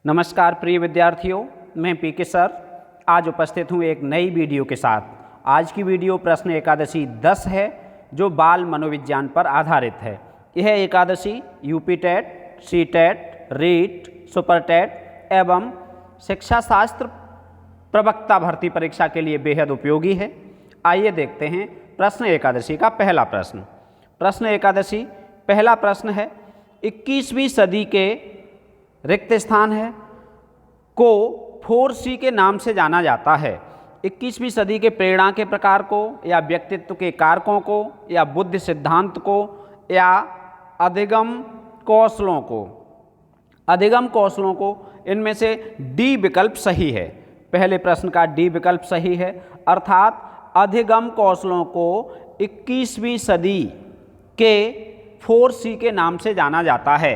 नमस्कार प्रिय विद्यार्थियों, मैं पीके सर आज उपस्थित हूँ एक नई वीडियो के साथ। आज की वीडियो प्रश्न एकादशी 10 है जो बाल मनोविज्ञान पर आधारित है। यह Ekadashi UP TET, C TET, REET, super TET एवं शिक्षा शास्त्र प्रवक्ता भर्ती परीक्षा के लिए बेहद उपयोगी है। आइए देखते हैं प्रश्न एकादशी का पहला प्रश्न। प्रश्न एकादशी पहला प्रश्न है, 21वीं सदी के रिक्त स्थान है को 4C के नाम से जाना जाता है। 21वीं सदी के प्रेरणा के प्रकार को या व्यक्तित्व के कारकों को या बुद्धि सिद्धांत को या अधिगम कौशलों को इनमें से डी विकल्प सही है। पहले प्रश्न का डी विकल्प सही है, अर्थात अधिगम कौशलों को 21वीं सदी के 4C के नाम से जाना जाता है।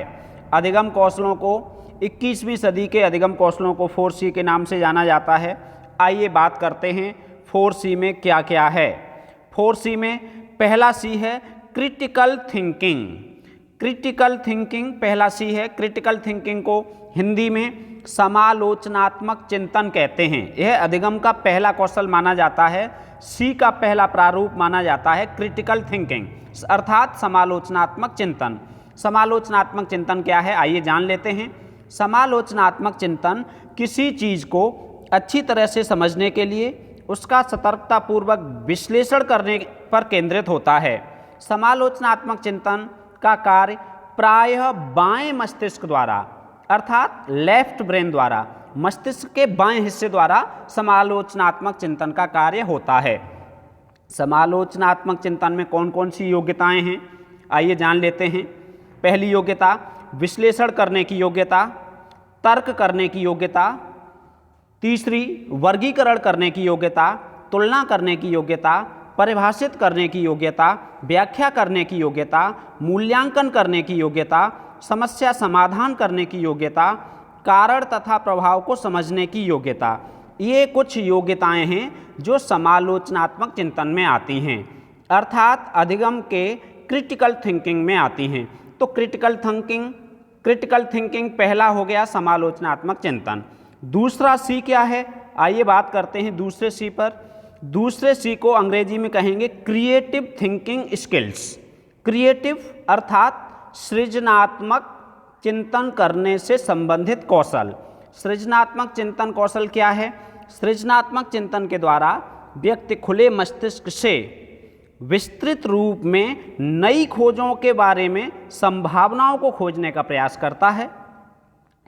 अधिगम कौशलों को 21वीं सदी के अधिगम कौशलों को 4C के नाम से जाना जाता है। आइए बात करते हैं 4C में क्या क्या है। 4C में पहला C है क्रिटिकल थिंकिंग। क्रिटिकल थिंकिंग पहला C है। क्रिटिकल थिंकिंग को हिंदी में समालोचनात्मक चिंतन कहते हैं। यह अधिगम का पहला कौशल माना जाता है। C का पहला प्रारूप माना जाता है क्रिटिकल थिंकिंग, अर्थात समालोचनात्मक चिंतन। समालोचनात्मक चिंतन क्या है, आइए जान लेते हैं। समालोचनात्मक चिंतन किसी चीज़ को अच्छी तरह से समझने के लिए उसका सतर्कतापूर्वक विश्लेषण करने पर केंद्रित होता है। समालोचनात्मक चिंतन का कार्य प्रायः बाएं मस्तिष्क द्वारा, अर्थात लेफ्ट ब्रेन द्वारा, मस्तिष्क के बाएं हिस्से द्वारा समालोचनात्मक चिंतन का कार्य होता है। समालोचनात्मक चिंतन में कौन कौन सी योग्यताएं हैं, आइए जान लेते हैं। पहली योग्यता विश्लेषण करने की योग्यता, तर्क करने की योग्यता। तीसरी वर्गीकरण करने की योग्यता, तुलना करने की योग्यता, परिभाषित करने की योग्यता, व्याख्या करने की योग्यता, मूल्यांकन करने की योग्यता, समस्या समाधान करने की योग्यता, कारण तथा प्रभाव को समझने की योग्यता। ये कुछ योग्यताएं हैं जो समालोचनात्मक चिंतन में आती हैं, अर्थात अधिगम के क्रिटिकल थिंकिंग में आती हैं। तो क्रिटिकल थिंकिंग पहला हो गया समालोचनात्मक चिंतन। दूसरा C क्या है, आइए बात करते हैं दूसरे C पर। दूसरे C को अंग्रेजी में कहेंगे क्रिएटिव थिंकिंग स्किल्स। क्रिएटिव अर्थात सृजनात्मक चिंतन करने से संबंधित कौशल। सृजनात्मक चिंतन कौशल क्या है? सृजनात्मक चिंतन के द्वारा व्यक्ति खुले मस्तिष्क से विस्तृत रूप में नई खोजों के बारे में संभावनाओं को खोजने का प्रयास करता है।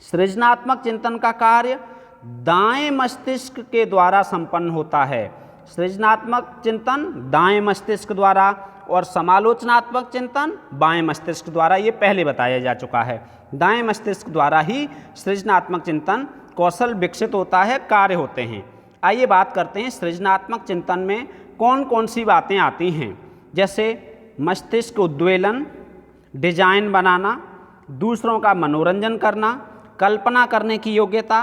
सृजनात्मक चिंतन का कार्य दाएं मस्तिष्क के द्वारा संपन्न होता है। सृजनात्मक चिंतन दाएं मस्तिष्क द्वारा और समालोचनात्मक चिंतन बाएं मस्तिष्क द्वारा, ये पहले बताया जा चुका है। दाएं मस्तिष्क द्वारा ही सृजनात्मक चिंतन कौशल विकसित होता है, कार्य होते हैं। आइए बात करते हैं सृजनात्मक चिंतन में कौन कौन सी बातें आती हैं, जैसे मस्तिष्क उद्वेलन, डिजाइन बनाना, दूसरों का मनोरंजन करना, कल्पना करने की योग्यता,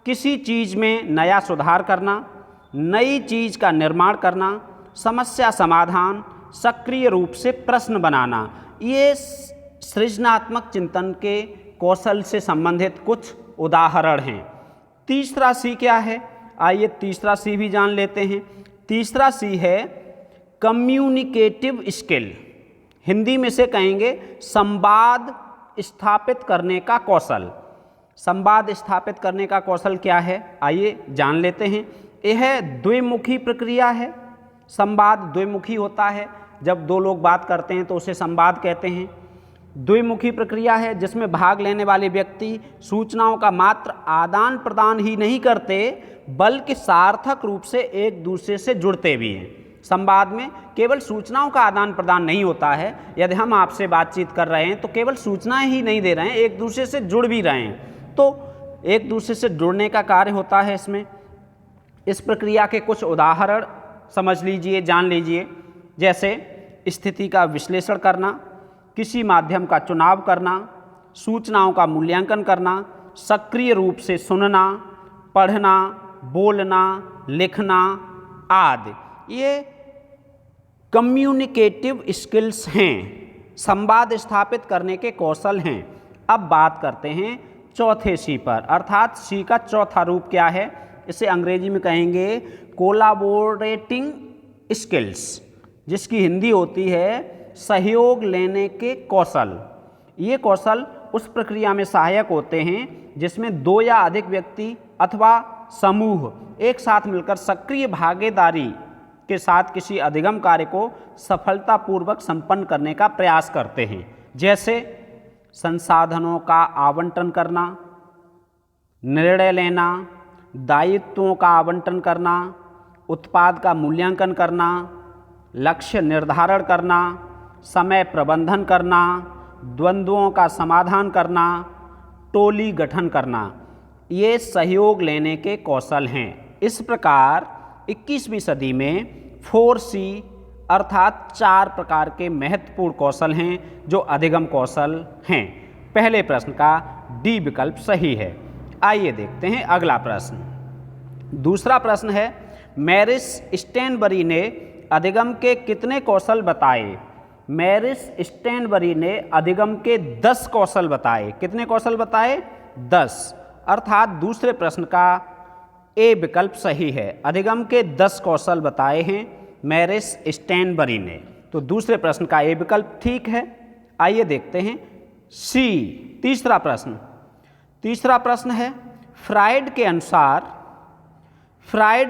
किसी चीज़ में नया सुधार करना, नई चीज़ का निर्माण करना, समस्या समाधान, सक्रिय रूप से प्रश्न बनाना। ये सृजनात्मक चिंतन के कौशल से संबंधित कुछ उदाहरण हैं। तीसरा C क्या है, आइए तीसरा C भी जान लेते हैं। तीसरा C है कम्युनिकेटिव स्किल। हिंदी में से कहेंगे संवाद स्थापित करने का कौशल। संवाद स्थापित करने का कौशल क्या है, आइए जान लेते हैं। यह द्विमुखी प्रक्रिया है। संवाद द्विमुखी होता है, जब दो लोग बात करते हैं तो उसे संवाद कहते हैं। द्विमुखी प्रक्रिया है जिसमें भाग लेने वाले व्यक्ति सूचनाओं का मात्र आदान प्रदान ही नहीं करते बल्कि सार्थक रूप से एक दूसरे से जुड़ते भी हैं। संवाद में केवल सूचनाओं का आदान प्रदान नहीं होता है। यदि हम आपसे बातचीत कर रहे हैं तो केवल सूचनाएं ही नहीं दे रहे हैं, एक दूसरे से जुड़ भी रहे हैं। तो एक दूसरे से जुड़ने का कार्य होता है इसमें। इस प्रक्रिया के कुछ उदाहरण समझ लीजिए, जान लीजिए, जैसे स्थिति का विश्लेषण करना, किसी माध्यम का चुनाव करना, सूचनाओं का मूल्यांकन करना, सक्रिय रूप से सुनना, पढ़ना, बोलना, लिखना आदि। ये कम्युनिकेटिव स्किल्स हैं, संवाद स्थापित करने के कौशल हैं। अब बात करते हैं चौथे सी पर, अर्थात सी का चौथा रूप क्या है, इसे अंग्रेजी में कहेंगे कोलाबोरेटिंग स्किल्स, जिसकी हिंदी होती है सहयोग लेने के कौशल। ये कौशल उस प्रक्रिया में सहायक होते हैं जिसमें दो या अधिक व्यक्ति अथवा समूह एक साथ मिलकर सक्रिय भागीदारी के साथ किसी अधिगम कार्य को सफलतापूर्वक संपन्न करने का प्रयास करते हैं, जैसे संसाधनों का आवंटन करना, निर्णय लेना, दायित्वों का आवंटन करना, उत्पाद का मूल्यांकन करना, लक्ष्य निर्धारण करना, समय प्रबंधन करना, द्वंद्वों का समाधान करना, टोली गठन करना। ये सहयोग लेने के कौशल हैं। इस प्रकार 21वीं सदी में 4C अर्थात 4 प्रकार के महत्वपूर्ण कौशल हैं जो अधिगम कौशल हैं। पहले प्रश्न का डी विकल्प सही है। आइए देखते हैं अगला प्रश्न। दूसरा प्रश्न है, मैरिस स्टैनबरी ने अधिगम के कितने कौशल बताए? मैरिस स्टैनबरी ने अधिगम के 10 कौशल बताए। कितने कौशल बताए? 10, अर्थात दूसरे प्रश्न का ए विकल्प सही है। अधिगम के 10 कौशल बताए हैं मैरिस स्टैनबरी ने, तो दूसरे प्रश्न का ए विकल्प ठीक है। आइए देखते हैं सी, तीसरा प्रश्न। तीसरा प्रश्न है, फ्राइड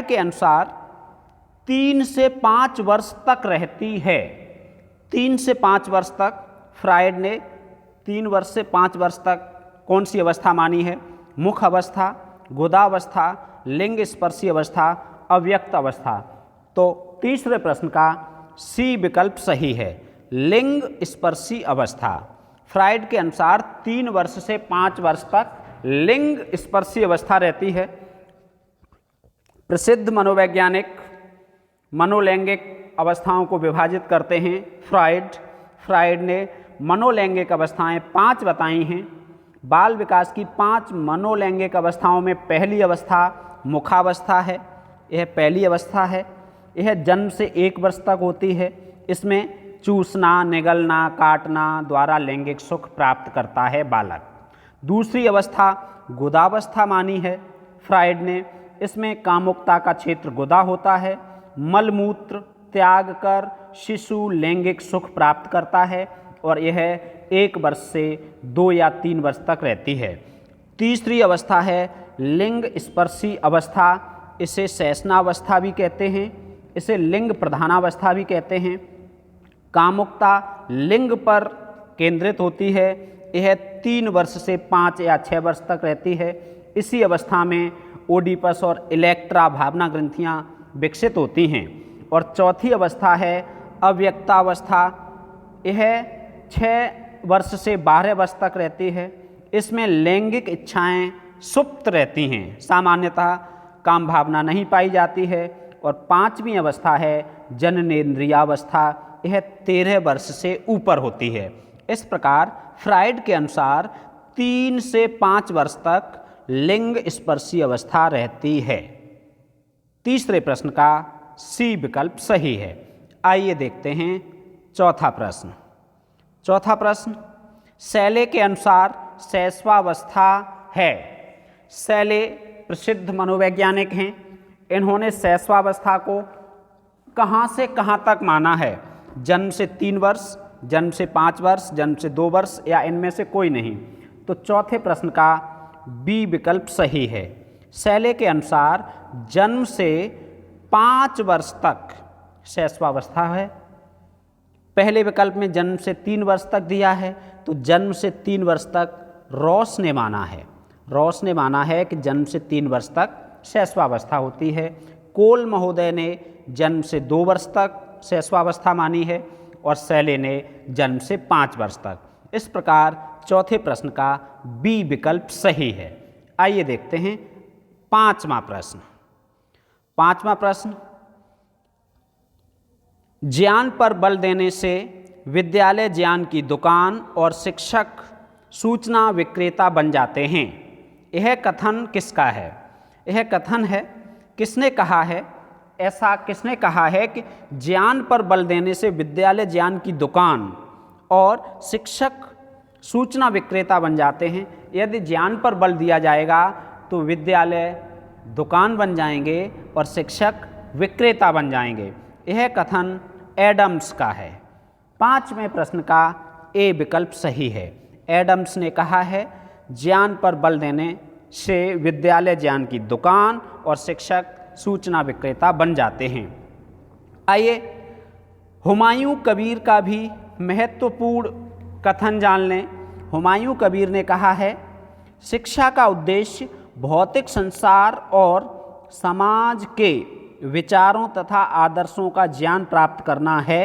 के अनुसार 3 से 5 वर्ष तक रहती है। 3 से 5 वर्ष तक फ्राइड ने 3 वर्ष से 5 वर्ष तक कौन सी अवस्था मानी है? मुख अवस्था, गोदावस्था, लिंग स्पर्शी अवस्था, अव्यक्त अवस्था। तो तीसरे प्रश्न का सी विकल्प सही है, लिंग स्पर्शी अवस्था। फ्राइड के अनुसार 3 वर्ष से 5 वर्ष तक लिंग स्पर्शी अवस्था रहती है। प्रसिद्ध मनोवैज्ञानिक मनोलैंगिक अवस्थाओं को विभाजित करते हैं फ्राइड ने मनोलैंगिक अवस्थाएं 5 बताई हैं। बाल विकास की 5 मनोलैंगिक अवस्थाओं में पहली अवस्था मुखावस्था है। यह पहली अवस्था है। यह जन्म से 1 वर्ष तक होती है। इसमें चूसना, निगलना, काटना द्वारा लैंगिक सुख प्राप्त करता है बालक। दूसरी अवस्था गुदावस्था मानी है फ्राइड ने। इसमें कामुकता का क्षेत्र गुदा होता है। मलमूत्र त्याग कर शिशु लैंगिक सुख प्राप्त करता है और यह 1 वर्ष से 2 या 3 वर्ष तक रहती है। तीसरी अवस्था है लिंग स्पर्शी अवस्था। इसे शैशनावस्था भी कहते हैं, इसे लिंग प्रधानावस्था भी कहते हैं। कामुकता लिंग पर केंद्रित होती है। यह 3 वर्ष से 5 या 6 वर्ष तक रहती है। इसी अवस्था में ओडिपस और इलेक्ट्रा भावना ग्रंथियाँ विकसित होती हैं। और चौथी अवस्था है अव्यक्तावस्था। यह 6 वर्ष से 12 वर्ष तक रहती है। इसमें लैंगिक इच्छाएं सुप्त रहती हैं, सामान्यतः काम भावना नहीं पाई जाती है। और 5वीं अवस्था है जननेंद्रियावस्था। यह 13 वर्ष से ऊपर होती है। इस प्रकार फ्राइड के अनुसार 3 से 5 वर्ष तक लिंग स्पर्शी अवस्था रहती है। तीसरे प्रश्न का सी विकल्प सही है। आइए देखते हैं चौथा प्रश्न। चौथा प्रश्न, शैले के अनुसार शैशवावस्था है। शैले प्रसिद्ध मनोवैज्ञानिक हैं। इन्होंने शैशवावस्था को कहाँ से कहाँ तक माना है? जन्म से 3 वर्ष, जन्म से 5 वर्ष, जन्म से 2 वर्ष या इनमें से कोई नहीं। तो चौथे प्रश्न का बी विकल्प सही है। शैले के अनुसार जन्म से 5 वर्ष तक शैशवावस्था है। पहले विकल्प में जन्म से 3 वर्ष तक दिया है, तो जन्म से 3 वर्ष तक रॉस ने माना है। रॉस ने माना है कि जन्म से 3 वर्ष तक शैशवावस्था होती है। कोल महोदय ने जन्म से 2 वर्ष तक शैशवावस्था मानी है और शैले ने जन्म से 5 वर्ष तक। इस प्रकार चौथे प्रश्न का बी विकल्प सही है। आइए देखते हैं 5वां प्रश्न। 5वां प्रश्न, ज्ञान पर बल देने से विद्यालय ज्ञान की दुकान और शिक्षक सूचना विक्रेता बन जाते हैं। यह कथन किसका है? यह कथन है, किसने कहा है? ऐसा किसने कहा है कि ज्ञान पर बल देने से विद्यालय ज्ञान की दुकान और शिक्षक सूचना विक्रेता बन जाते हैं? यदि ज्ञान पर बल दिया जाएगा तो विद्यालय दुकान बन जाएंगे और शिक्षक विक्रेता बन जाएंगे। यह कथन एडम्स का है। 5वें प्रश्न का ए विकल्प सही है। एडम्स ने कहा है ज्ञान पर बल देने से विद्यालय ज्ञान की दुकान और शिक्षक सूचना विक्रेता बन जाते हैं। आइए हुमायूं कबीर का भी महत्वपूर्ण कथन जान लें। हुमायूं कबीर ने कहा है शिक्षा का उद्देश्य भौतिक संसार और समाज के विचारों तथा आदर्शों का ज्ञान प्राप्त करना है।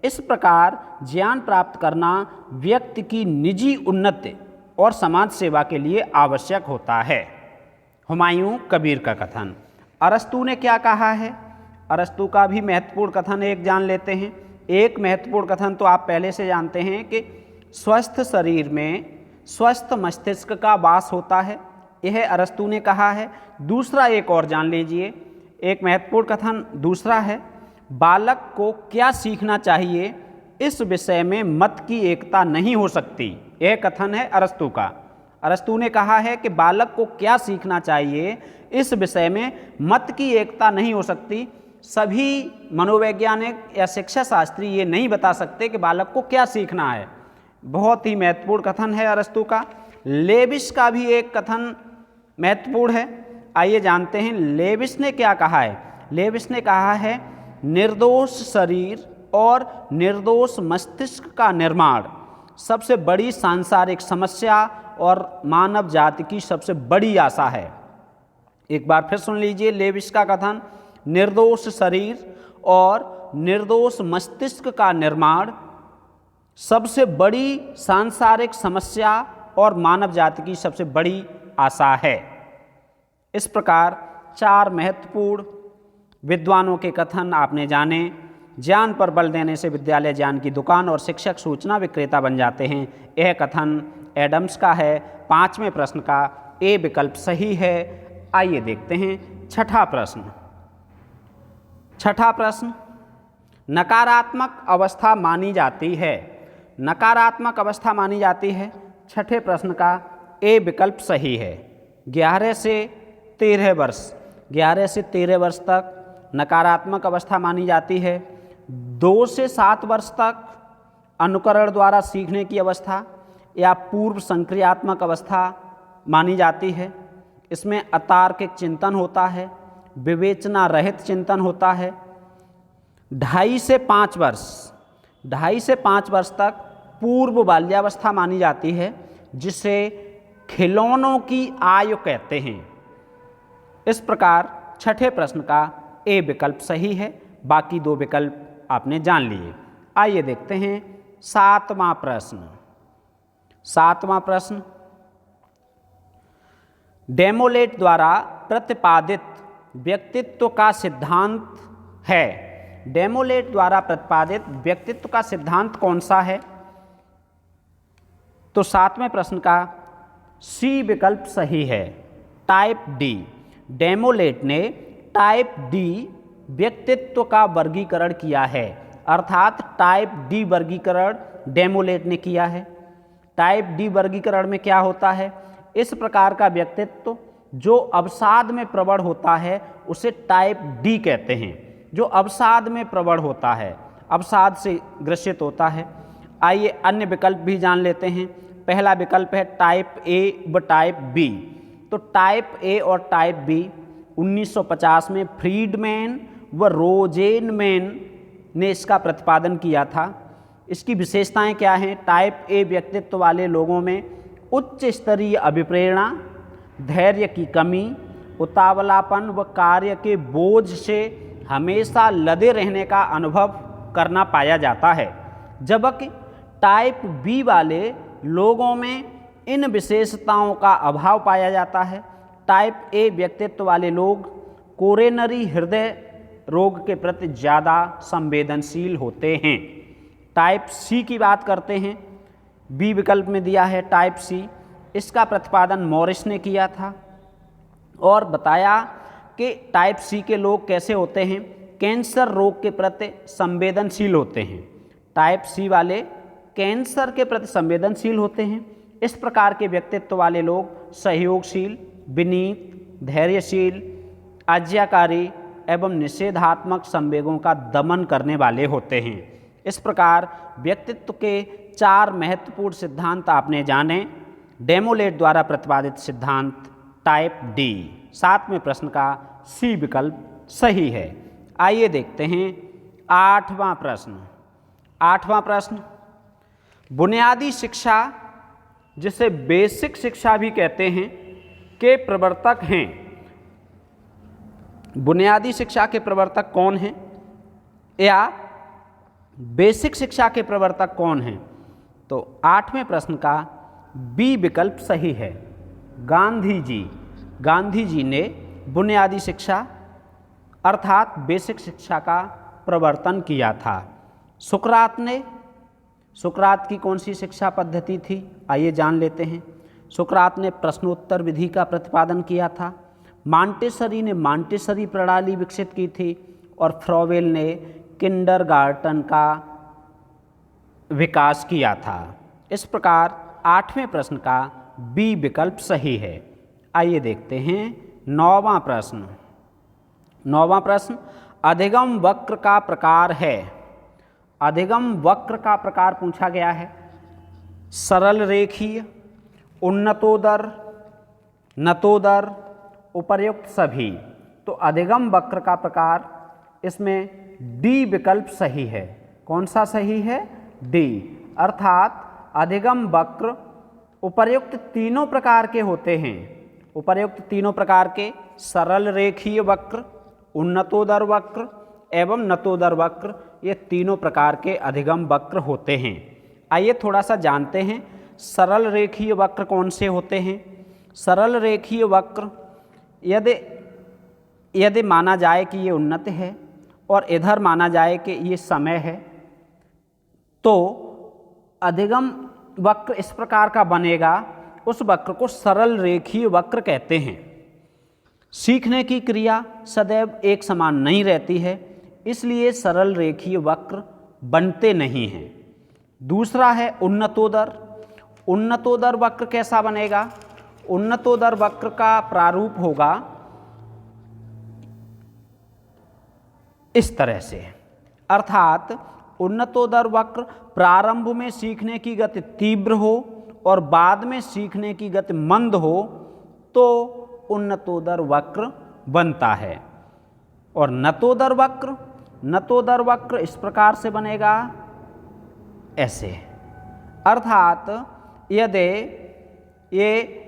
इस प्रकार ज्ञान प्राप्त करना व्यक्ति की निजी उन्नति और समाज सेवा के लिए आवश्यक होता है। हुमायूं कबीर का कथन। अरस्तु ने क्या कहा है? अरस्तु का भी महत्वपूर्ण कथन एक जान लेते हैं। एक महत्वपूर्ण कथन तो आप पहले से जानते हैं कि स्वस्थ शरीर में स्वस्थ मस्तिष्क का वास होता है, यह अरस्तु ने कहा है। दूसरा एक और जान लीजिए, एक महत्वपूर्ण कथन दूसरा है, बालक को क्या सीखना चाहिए इस विषय में मत की एकता नहीं हो सकती। यह कथन है अरस्तु का। अरस्तु ने कहा है कि बालक को क्या सीखना चाहिए इस विषय में मत की एकता नहीं हो सकती। सभी मनोवैज्ञानिक या शिक्षा शास्त्री ये नहीं बता सकते कि बालक को क्या सीखना है। बहुत ही महत्वपूर्ण कथन है अरस्तु का। लेविस का भी एक कथन महत्वपूर्ण है, आइए जानते हैं लेविस ने क्या कहा है। लेविस ने कहा है निर्दोष शरीर और निर्दोष मस्तिष्क का निर्माण सबसे बड़ी सांसारिक समस्या और मानव जाति की सबसे बड़ी आशा है। एक बार फिर सुन लीजिए लेविस का कथन, निर्दोष शरीर और निर्दोष मस्तिष्क का निर्माण सबसे बड़ी सांसारिक समस्या और मानव जाति की सबसे बड़ी आशा है। इस प्रकार 4 महत्वपूर्ण विद्वानों के कथन आपने जाने। ज्ञान पर बल देने से विद्यालय ज्ञान की दुकान और शिक्षक सूचना विक्रेता बन जाते हैं। यह कथन एडम्स का है। 5वें प्रश्न का ए विकल्प सही है। आइए देखते हैं छठा प्रश्न। छठा प्रश्न, नकारात्मक अवस्था मानी जाती है। नकारात्मक अवस्था मानी जाती है। छठे प्रश्न का ए विकल्प सही है। 11 से 13 वर्ष 11 से 13 वर्ष तक नकारात्मक अवस्था मानी जाती है। 2 से 7 वर्ष तक अनुकरण द्वारा सीखने की अवस्था या पूर्व संक्रियात्मक अवस्था मानी जाती है। इसमें अतार्किक चिंतन होता है, विवेचना रहित चिंतन होता है। 2.5 से 5 वर्ष 2.5 से 5 वर्ष तक पूर्व बाल्यावस्था मानी जाती है, जिसे खिलौनों की आयु कहते हैं। इस प्रकार छठे प्रश्न का ए विकल्प सही है। बाकी 2 विकल्प आपने जान लिए। आइए देखते हैं 7वां प्रश्न। 7वां प्रश्न, डेमोलेट द्वारा प्रतिपादित व्यक्तित्व का सिद्धांत है। डेमोलेट द्वारा प्रतिपादित व्यक्तित्व का सिद्धांत कौन सा है? तो 7वें प्रश्न का सी विकल्प सही है, टाइप डी। डेमोलेट ने टाइप डी व्यक्तित्व का वर्गीकरण किया है, अर्थात टाइप डी वर्गीकरण डेमोलेट ने किया है। टाइप डी वर्गीकरण में क्या होता है? इस प्रकार का व्यक्तित्व जो अवसाद में प्रवण होता है उसे टाइप डी कहते हैं। जो अवसाद में प्रवण होता है, अवसाद से ग्रसित होता है। आइए अन्य विकल्प भी जान लेते हैं। पहला विकल्प है टाइप ए व टाइप बी। तो टाइप ए और टाइप बी 1950 में फ्रीडमैन व रोजेनमैन ने इसका प्रतिपादन किया था। इसकी विशेषताएं क्या हैं? टाइप ए व्यक्तित्व वाले लोगों में उच्च स्तरीय अभिप्रेरणा, धैर्य की कमी, उतावलापन व कार्य के बोझ से हमेशा लदे रहने का अनुभव करना पाया जाता है, जबकि टाइप बी वाले लोगों में इन विशेषताओं का अभाव पाया जाता है। टाइप ए व्यक्तित्व वाले लोग कोरोनरी हृदय रोग के प्रति ज़्यादा संवेदनशील होते हैं। टाइप सी की बात करते हैं, बी विकल्प में दिया है टाइप सी। इसका प्रतिपादन मॉरिस ने किया था और बताया कि टाइप सी के लोग कैसे होते हैं, कैंसर रोग के प्रति संवेदनशील होते हैं। टाइप सी वाले कैंसर के प्रति संवेदनशील होते हैं इस प्रकार के व्यक्तित्व वाले लोग सहयोगशील, विनीत, धैर्यशील, आज्ञाकारी एवं निषेधात्मक संवेगों का दमन करने वाले होते हैं। इस प्रकार व्यक्तित्व के 4 महत्वपूर्ण सिद्धांत आपने जाने। डेमोलेट द्वारा प्रतिपादित सिद्धांत टाइप डी। 7वें प्रश्न का सी विकल्प सही है। आइए देखते हैं 8वां प्रश्न। 8वां प्रश्न, बुनियादी शिक्षा जिसे बेसिक शिक्षा भी कहते हैं के प्रवर्तक हैं। बुनियादी शिक्षा के प्रवर्तक कौन हैं या बेसिक शिक्षा के प्रवर्तक कौन हैं? तो 8वें प्रश्न का बी विकल्प सही है। गांधी जी। गांधी जी ने बुनियादी शिक्षा अर्थात बेसिक शिक्षा का प्रवर्तन किया था। सुकरात की कौन सी शिक्षा पद्धति थी? आइए जान लेते हैं। सुकरात ने प्रश्नोत्तर विधि का प्रतिपादन किया था। मॉन्टेसरी ने मॉन्टेसरी प्रणाली विकसित की थी और फ्रॉवेल ने किंडरगार्टन का विकास किया था। इस प्रकार 8वें प्रश्न का बी विकल्प सही है। आइए देखते हैं 9वां प्रश्न। 9वां प्रश्न, अधिगम वक्र का प्रकार है। अधिगम वक्र का प्रकार पूछा गया है। सरल रेखीय, उन्नतोदर, नतोदर, उपर्युक्त सभी। तो अधिगम वक्र का प्रकार इसमें डी विकल्प सही है। कौन सा सही है? डी। अर्थात अधिगम वक्र उपर्युक्त तीनों प्रकार के होते हैं। उपर्युक्त तीनों प्रकार के सरल रेखीय वक्र, उन्नतोदर वक्र एवं नतोदर वक्र, ये तीनों प्रकार के अधिगम वक्र होते हैं। आइए थोड़ा सा जानते हैं सरल रेखीय वक्र कौन से होते हैं। सरल रेखीय वक्र यदि माना जाए कि ये उन्नत है और इधर माना जाए कि ये समय है, तो अधिगम वक्र इस प्रकार का बनेगा, उस वक्र को सरल रेखीय वक्र कहते हैं। सीखने की क्रिया सदैव एक समान नहीं रहती है, इसलिए सरल रेखीय वक्र बनते नहीं हैं। दूसरा है उन्नतोदर। उन्नतोदर वक्र कैसा बनेगा? उन्नतोदर वक्र का प्रारूप होगा इस तरह से। अर्थात उन्नतोदर वक्र प्रारंभ में सीखने की गति तीव्र हो और बाद में सीखने की गति मंद हो तो उन्नतोदर वक्र बनता है। और नतोदर वक्र इस प्रकार से बनेगा ऐसे। अर्थात यदि ये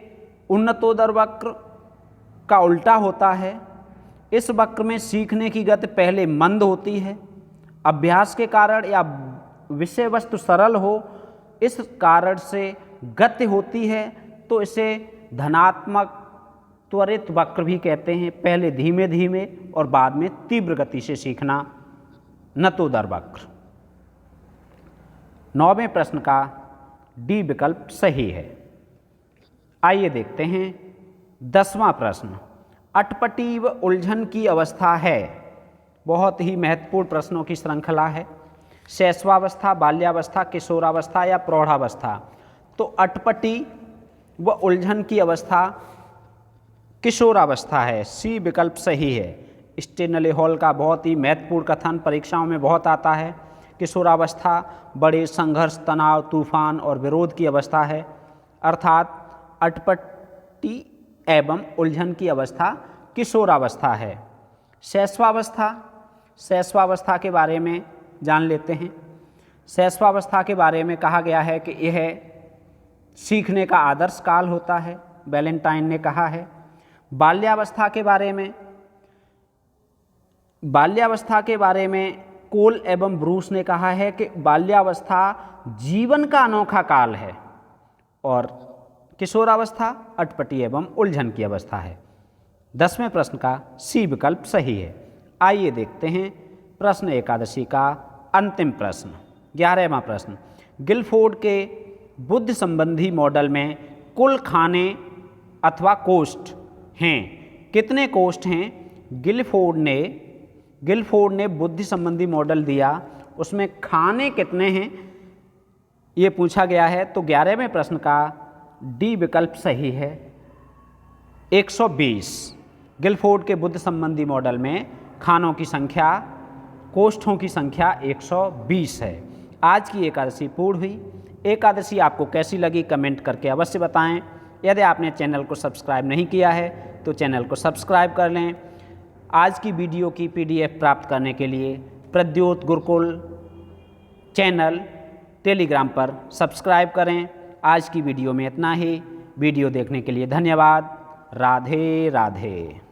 उन्नतोदर वक्र का उल्टा होता है, इस वक्र में सीखने की गति पहले मंद होती है, अभ्यास के कारण या विषय वस्तु सरल हो इस कारण से गति होती है, तो इसे धनात्मक त्वरित वक्र भी कहते हैं। पहले धीमे धीमे और बाद में तीव्र गति से सीखना, नतोदर वक्र। 9वें प्रश्न का डी विकल्प सही है। आइए देखते हैं 10वां प्रश्न। अटपटी व उलझन की अवस्था है। बहुत ही महत्वपूर्ण प्रश्नों की श्रृंखला है। शैशवावस्था, बाल्यावस्था, किशोरावस्था या प्रौढ़ावस्था। तो अटपटी व उलझन की अवस्था किशोरावस्था है। सी विकल्प सही है। स्टेनले हॉल का बहुत ही महत्वपूर्ण कथन परीक्षाओं में बहुत आता है। किशोरावस्था बड़े संघर्ष, तनाव, तूफान और विरोध की अवस्था है। अर्थात अटपटी एवं उलझन की अवस्था किशोरावस्था है। शैशवावस्था के बारे में जान लेते हैं। शैशवावस्था के बारे में कहा गया है कि यह सीखने का आदर्श काल होता है, वैलेंटाइन ने कहा है। बाल्यावस्था के बारे में कोल एवं ब्रूस ने कहा है कि बाल्यावस्था जीवन का अनोखा काल है और किशोरावस्था अटपटी एवं उलझन की अवस्था है। 10वें प्रश्न का सी विकल्प सही है। आइए देखते हैं प्रश्न 11 का अंतिम प्रश्न। 11वां प्रश्न। गिलफोर्ड के बुद्धि संबंधी मॉडल में कुल खाने अथवा कोष्ठ हैं। कितने कोष्ठ हैं? गिलफोर्ड ने बुद्धि संबंधी मॉडल दिया, उसमें खाने कितने हैं ये पूछा गया है। तो 11वें प्रश्न का डी विकल्प सही है। 120 गिलफोर्ड के बुद्ध संबंधी मॉडल में खानों की संख्या, कोष्ठों की संख्या 120 है। आज की एकादशी पूर्ण हुई। एकादशी आपको कैसी लगी कमेंट करके अवश्य बताएं। यदि आपने चैनल को सब्सक्राइब नहीं किया है तो चैनल को सब्सक्राइब कर लें। आज की वीडियो की PDF प्राप्त करने के लिए प्रद्योत गुरुकुल चैनल टेलीग्राम पर सब्सक्राइब करें। आज की वीडियो में इतना ही। वीडियो देखने के लिए धन्यवाद। राधे राधे।